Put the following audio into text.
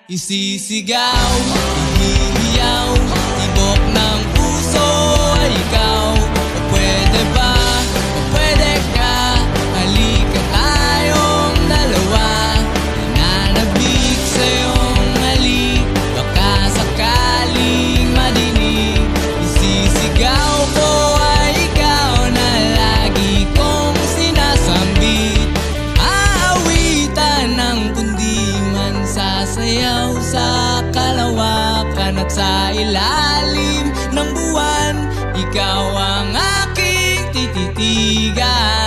Isisigaw, ihihiyaw, tibok ng puso ay ikaw. O pwede ba, o pwede ka, halika tayong dalawa. Nananabik sa iyong halik, baka sakaling madinig. Isisigaw ko ay ikaw na lagi kong sinasambit. Aawitan ng kundiman, sasayaw sa kalawakan at sa ilalim ng buwan. Ikaw ang aking tititigan.